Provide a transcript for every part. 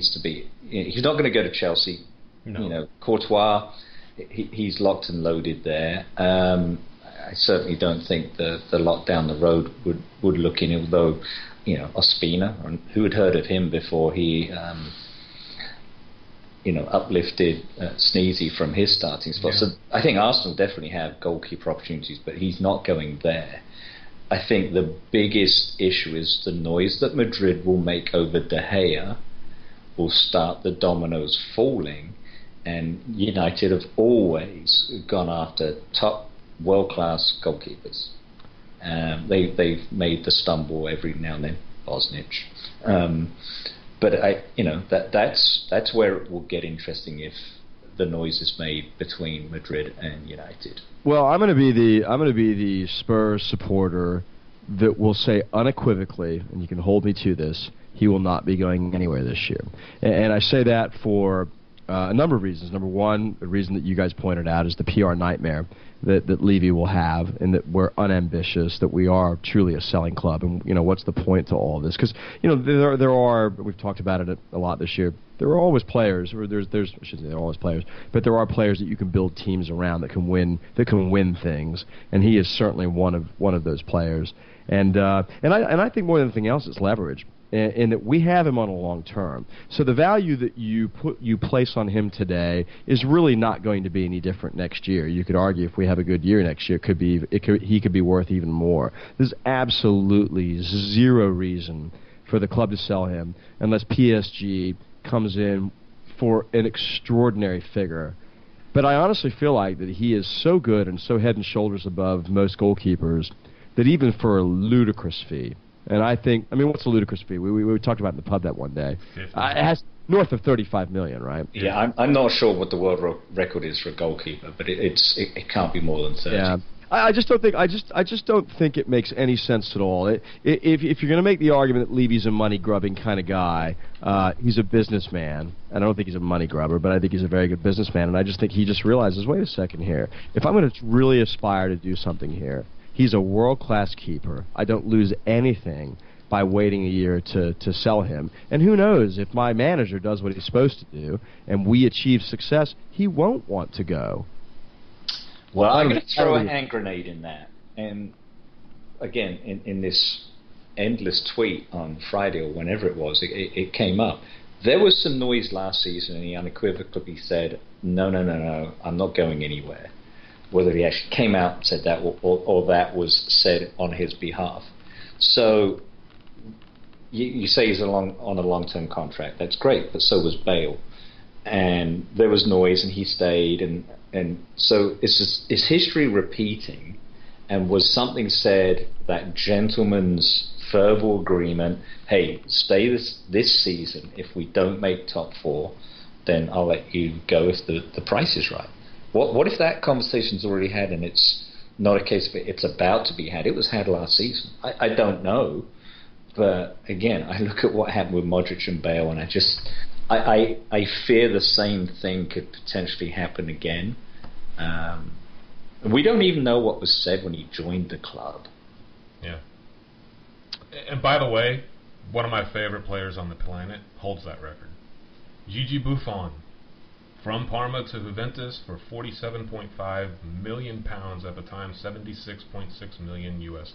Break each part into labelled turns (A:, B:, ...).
A: needs to be. He's not going to go to Chelsea.
B: No.
A: Courtois, he's locked and loaded there. I certainly don't think the lot down the road would look in, although, Ospina, who had heard of him before he, uplifted Sneezy from his starting spot.
B: Yeah.
A: So I think Arsenal definitely have goalkeeper opportunities, but he's not going there. I think the biggest issue is the noise that Madrid will make over De Gea will start the dominoes falling, and United have always gone after top world-class goalkeepers. They've made the stumble every now and then, Bosnich. But that's where it will get interesting if the noise is made between Madrid and United.
C: Well, I'm going to be the Spurs supporter that will say unequivocally, and you can hold me to this, he will not be going anywhere this year. And I say that for a number of reasons. Number one, the reason that you guys pointed out is the PR nightmare that Levy will have, and that we're unambitious, that we are truly a selling club. And, what's the point to all this? Because, there are, we've talked about it a lot this year, there are always players, or I shouldn't say there are always players, but there are players that you can build teams around that can win things, and he is certainly one of those players. And I think more than anything else, it's leverage. And that we have him on a long term. So the value that you place on him today is really not going to be any different next year. You could argue if we have a good year next year, he could be worth even more. There's absolutely zero reason for the club to sell him unless PSG comes in for an extraordinary figure. But I honestly feel like that he is so good and so head and shoulders above most goalkeepers that even for a ludicrous fee, and I think, what's a ludicrous fee? We talked about it in the pub that one day. It has north of $35 million, right?
A: Yeah, I'm not sure what the world record is for a goalkeeper, but it can't be more than 30. Yeah.
C: I just don't think it makes any sense at all. If you're going to make the argument that Levy's a money grubbing kind of guy, he's a businessman. I don't think he's a money grubber, but I think he's a very good businessman. And I just think he just realizes, wait a second here, if I'm going to really aspire to do something here, he's a world-class keeper. I don't lose anything by waiting a year to sell him. And who knows, if my manager does what he's supposed to do and we achieve success, he won't want to go.
A: Well, I'm going to throw a hand grenade in that. And again, in this endless tweet on Friday or whenever it was, it came up. There was some noise last season, and he unequivocally said, no, I'm not going anywhere. Whether he actually came out and said that or that was said on his behalf. So you say he's on a long-term contract. That's great, but so was Bale. And there was noise, and he stayed. And so is history repeating? And was something said, that gentleman's verbal agreement, hey, stay this season. If we don't make top four, then I'll let you go if the price is right. What if that conversation's already had and it's not a case of it's about to be had? It was had last season. I don't know. But again, I look at what happened with Modric and Bale, and I fear the same thing could potentially happen again. We don't even know what was said when he joined the club.
B: Yeah. And by the way, one of my favorite players on the planet holds that record. Gigi Buffon. From Parma to Juventus for £47.5 million at the time, $76.6 million US.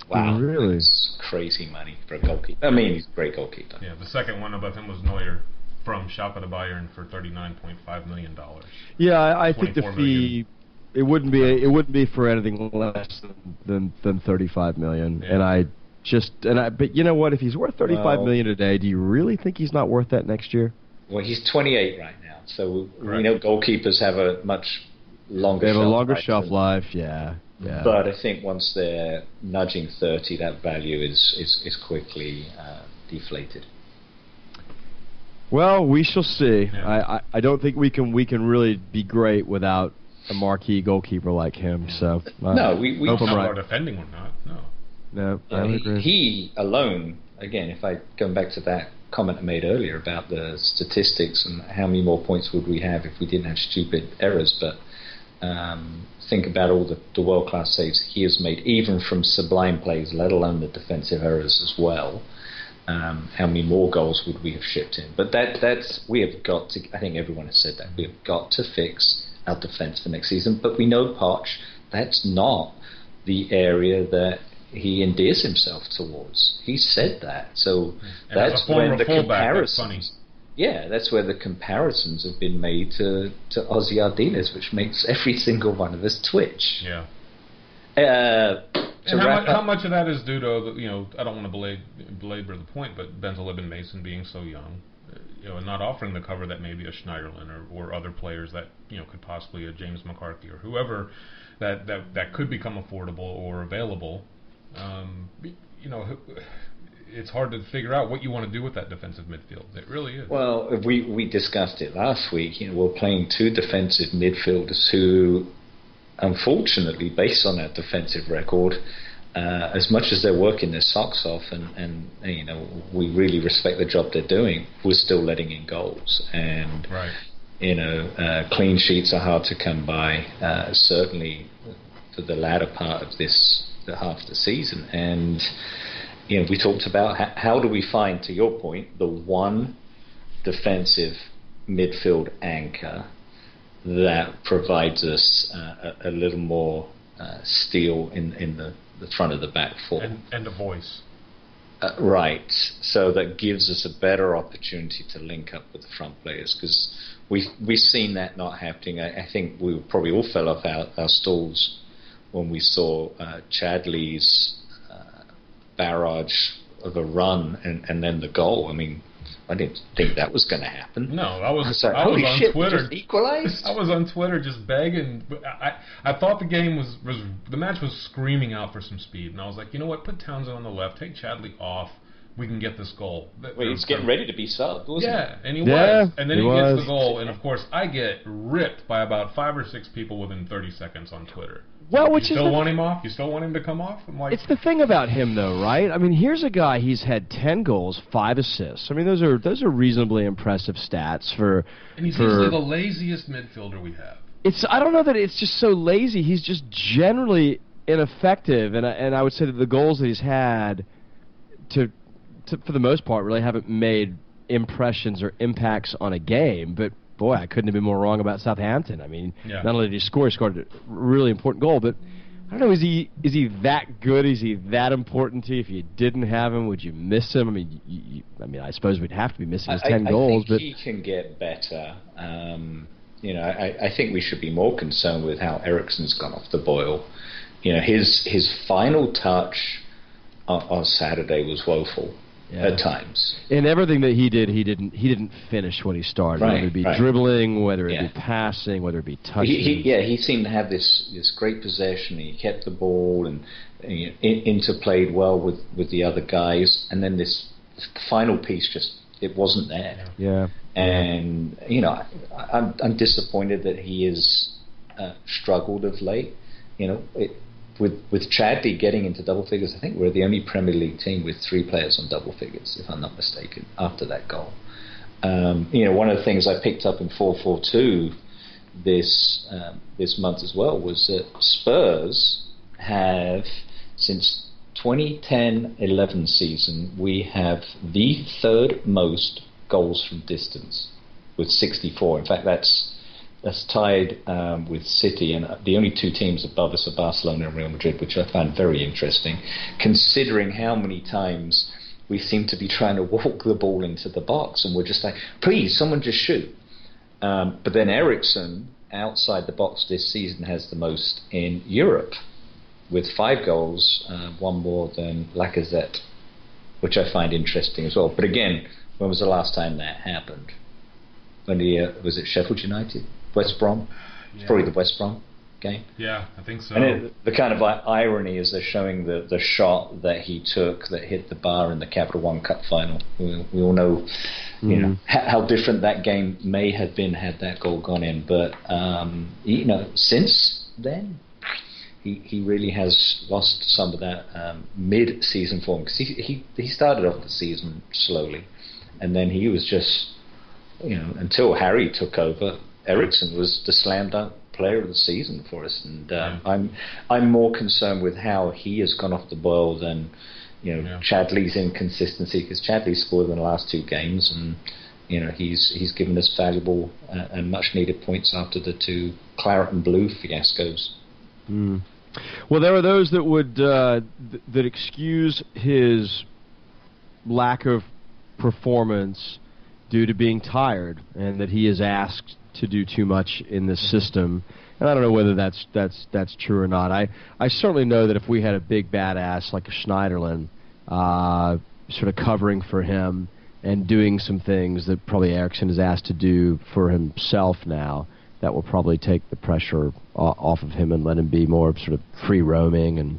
A: Wow,
C: really?
A: That's crazy money for a goalkeeper. He's a great goalkeeper.
B: Yeah, the second one above him was Neuer from Schalke to Bayern for $39.5 million.
C: Yeah, I think the fee it wouldn't be for anything less than $35 million. Yeah. But you know what? If he's worth $35 million today, do you really think he's not worth that next year?
A: Well, he's 28 right now. So we know goalkeepers have a much longer.
C: They have
A: shelf
C: a longer
A: life
C: shelf life, yeah.
A: But I think once they're nudging 30, that value is quickly deflated.
C: Well, we shall see.
B: Yeah.
C: I don't think we can really be great without a marquee goalkeeper like him. So
A: no, we
B: hope I'm right. Defending or not?
C: No.
A: He alone. Again, if I go back to that comment I made earlier about the statistics and how many more points would we have if we didn't have stupid errors, but think about all the world-class saves he has made, even from sublime plays, let alone the defensive errors as well. how many more goals would we have shipped in? But that's we have got to. I think everyone has said that we have got to fix our defence for next season. But we know Poch, that's not the area that he endears himself towards. He said that. So
B: and
A: that's when the
B: comparisons.
A: Yeah, that's where the comparisons have been made to Ozzy Ardiles, which makes every single one of us twitch.
B: Yeah. And how much of that is due to, I don't want to belabor the point, but Bentaleb and Mason being so young, and not offering the cover that maybe a Schneiderlin or other players that, could possibly a James McCarthy or whoever that could become affordable or available. It's hard to figure out what you want to do with that defensive midfield. It really is.
A: Well, we discussed it last week. We're playing two defensive midfielders who, unfortunately, based on that defensive record, as much as they're working their socks off, and we really respect the job they're doing, we're still letting in goals. And
B: right.
A: Clean sheets are hard to come by, certainly for the latter part of the half of the season. And we talked about how do we find, to your point, the one defensive midfield anchor that provides us a little more steel in the front of the back four.
B: And a voice.
A: Right. So that gives us a better opportunity to link up with the front players, because we've seen that not happening. I think we probably all fell off our stools when we saw Chadli's barrage of a run and then the goal. I mean, I didn't think that was going to happen.
B: No, I was
A: on
B: Twitter.
A: Just equalized?
B: I was on Twitter just begging. I thought the game the match was screaming out for some speed, and I was like, you know what? Put Townsend on the left, take Chadli off. We can get this goal.
A: Well, he's getting ready to be subbed, wasn't he?
B: Yeah, and he was. And then he gets the goal, and of course, I get ripped by about 5 or 6 people within 30 seconds on Twitter.
C: Well,
B: you still want him off? You still want him to come off? I'm like,
C: it's the thing about him, though, right? I mean, here's a guy. He's had 10 goals, 5 assists. I mean, those are reasonably impressive stats for.
B: And he's usually the laziest midfielder we have.
C: I don't know that it's just so lazy. He's just generally ineffective, and I would say that the goals that he's had, for the most part, really haven't made impressions or impacts on a game. But boy, I couldn't have been more wrong about Southampton. I mean, not only did he scored a really important goal, but I don't know, is he that good? Is he that important to you? If you didn't have him, would you miss him? I mean, I suppose we'd have to be missing his 10 goals.
A: I think he can get better. I think we should be more concerned with how Eriksen's gone off the boil. His final touch on Saturday was woeful. At times,
C: in everything that he did, he didn't finish what he started.
A: Right,
C: whether it be dribbling, whether it be passing, whether it be touching.
A: He seemed to have this great possession. He kept the ball and interplayed well with the other guys. And then this final piece it wasn't there.
C: Yeah.
A: And I'm disappointed that he has struggled of late. With Chadli getting into double figures, I think we're the only Premier League team with 3 players on double figures, if I'm not mistaken, after that goal. One of the things I picked up in 4-4-2 this month as well was that Spurs have, since 2010-11 season, we have the 3rd most goals from distance with 64. In fact, that's tied with City, and the only 2 teams above us are Barcelona and Real Madrid, which I found very interesting, considering how many times we seem to be trying to walk the ball into the box, and we're just like, please, someone just shoot. But then Eriksen, outside the box this season, has the most in Europe, with 5 goals, 1 more than Lacazette, which I find interesting as well. But again, when was the last time that happened? When was it Sheffield United? West Brom? It's probably the West Brom game.
B: Yeah, I think so.
A: And the kind of irony is they're showing the shot that he took that hit the bar in the Capital One Cup final. We all know, how different that game may have been had that goal gone in. But since then, he really has lost some of that mid-season form, because he started off the season slowly, and then he was just, until Harry took over, Eriksen was the slam dunk player of the season for us, and I'm more concerned with how he has gone off the boil than Chadli's inconsistency, because Chadli scored in the last 2 games, and he's given us valuable and much needed points after the 2 claret and blue fiascos.
C: Mm. Well, there are those that would that excuse his lack of performance due to being tired, and that he is asked to do too much in this system. And I don't know whether that's true or not. I certainly know that if we had a big badass like a Schneiderlin sort of covering for him and doing some things that probably Eriksson is asked to do for himself now, that will probably take the pressure off of him and let him be more sort of free roaming. And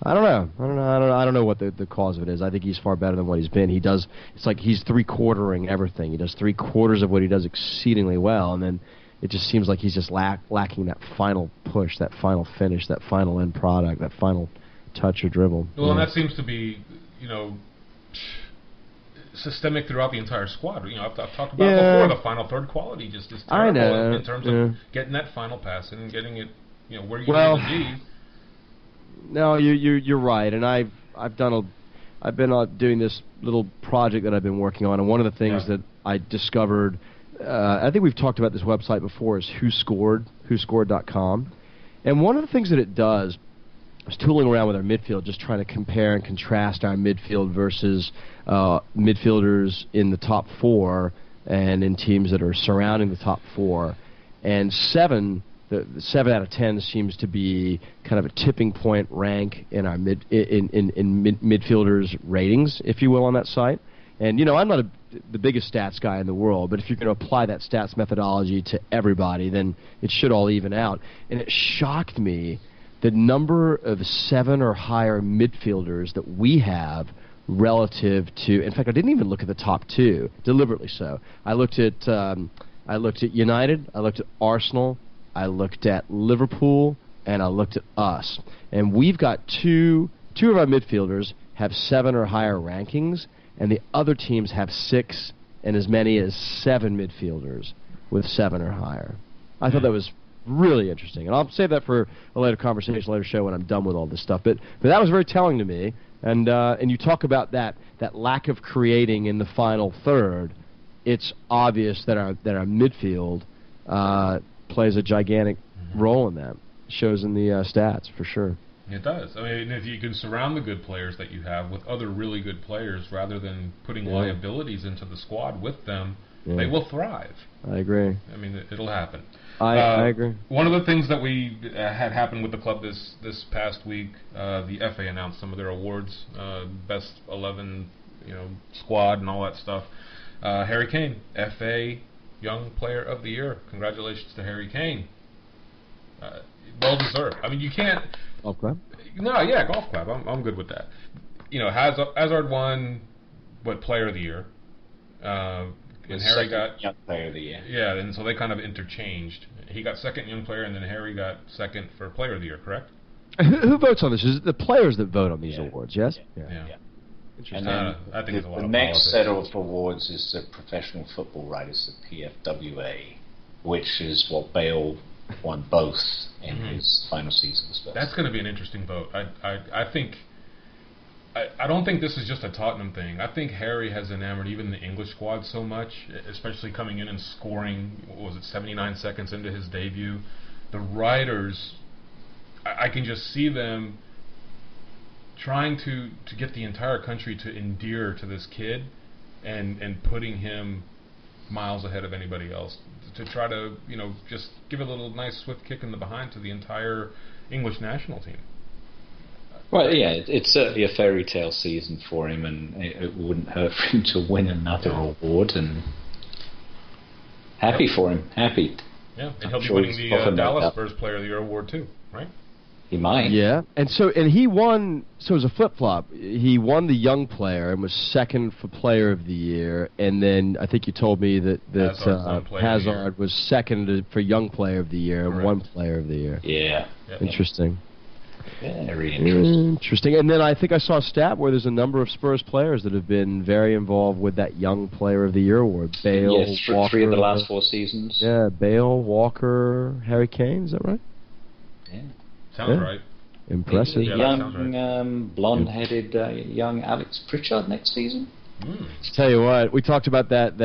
C: I don't know what the cause of it is. I think he's far better than what he's been. It's like he's 3/4ing everything. He does 3/4 of what he does exceedingly well, and then it just seems like he's just lacking that final push, that final finish, that final end product, that final touch or dribble.
B: Well, and that seems to be, systemic throughout the entire squad. I've talked about before, the final third quality just is terrible in terms of getting that final pass in and getting it, where you need to be.
C: No, you're right, and I've been doing this little project that I've been working on, and one of the things that I discovered, I think we've talked about this website before, is whoscored.com, and one of the things that it does, I was tooling around with our midfield, just trying to compare and contrast our midfield versus midfielders in the top 4 and in teams that are surrounding the top 4, and 7 out of 10 seems to be kind of a tipping point rank in our midfielders' ratings, if you will, on that site. And I'm not the biggest stats guy in the world, but if you're going to apply that stats methodology to everybody, then it should all even out. And it shocked me the number of 7 or higher midfielders that we have relative to. In fact, I didn't even look at the top 2, deliberately so. I looked at United, I looked at Arsenal, I looked at Liverpool, and I looked at us. And we've got two of our midfielders have 7 or higher rankings, and the other teams have 6 and as many as 7 midfielders with 7 or higher. I thought that was really interesting, and I'll save that for a later conversation, later show when I'm done with all this stuff. But that was very telling to me. And you talk about that lack of creating in the final third. It's obvious that our midfield plays a gigantic role in that. Shows in the stats for sure.
B: It does. I mean, if you can surround the good players that you have with other really good players rather than putting liabilities into the squad with them, they will thrive.
C: I agree.
B: I mean, it'll happen.
C: I agree.
B: One of the things that we had happen with the club this past week, the FA announced some of their awards, best 11, squad and all that stuff. Harry Kane, FA Young Player of the Year. Congratulations to Harry Kane. Well deserved. I mean, you can't.
C: Golf club?
B: No, yeah, golf club. I'm good with that. Hazard won Player of the Year. And Harry got
A: Young Player of the Year.
B: Yeah, and so they kind of interchanged. He got second Young Player, and then Harry got second for Player of the Year. Correct?
C: Who votes on this? Is it the players that vote on these awards? Yes.
B: Yeah.
A: And then
B: I think it's a lot
A: the
B: of
A: next
B: politics.
A: set of awards is the Professional Football Writers, the PFWA, which is what Bale won both in his final season.
B: That's going to be an interesting vote. I think. I don't think this is just a Tottenham thing. I think Harry has enamored even the English squad so much, especially coming in and scoring, 79 seconds into his debut. The writers, I can just see them trying to get the entire country to endear to this kid and putting him miles ahead of anybody else to try to, just give a little nice swift kick in the behind to the entire English national team.
A: Well, yeah, it's certainly a fairy tale season for him, and it wouldn't hurt for him to win another award, and happy for him, happy.
B: Yeah, and he'll be winning the Dallas Spurs Player of the Year award too, right?
A: He might.
C: Yeah, and he won, so it was a flip-flop. He won the Young Player and was second for Player of the Year, and then I think you told me that Hazard was second for Young Player of the Year and won Player of the Year.
A: Yeah.
C: Interesting.
A: Very interesting.
C: And then I think I saw a stat where there's a number of Spurs players that have been very involved with that Young Player of the Year award. Bale, Walker,
A: 3 of the last 4 seasons.
C: Yeah, Bale, Walker, Harry Kane. Is that right?
A: Yeah.
B: Sounds right.
C: Impressive.
A: Maybe young, blonde-headed young Alex Pritchard next season.
C: Tell you what, we talked about that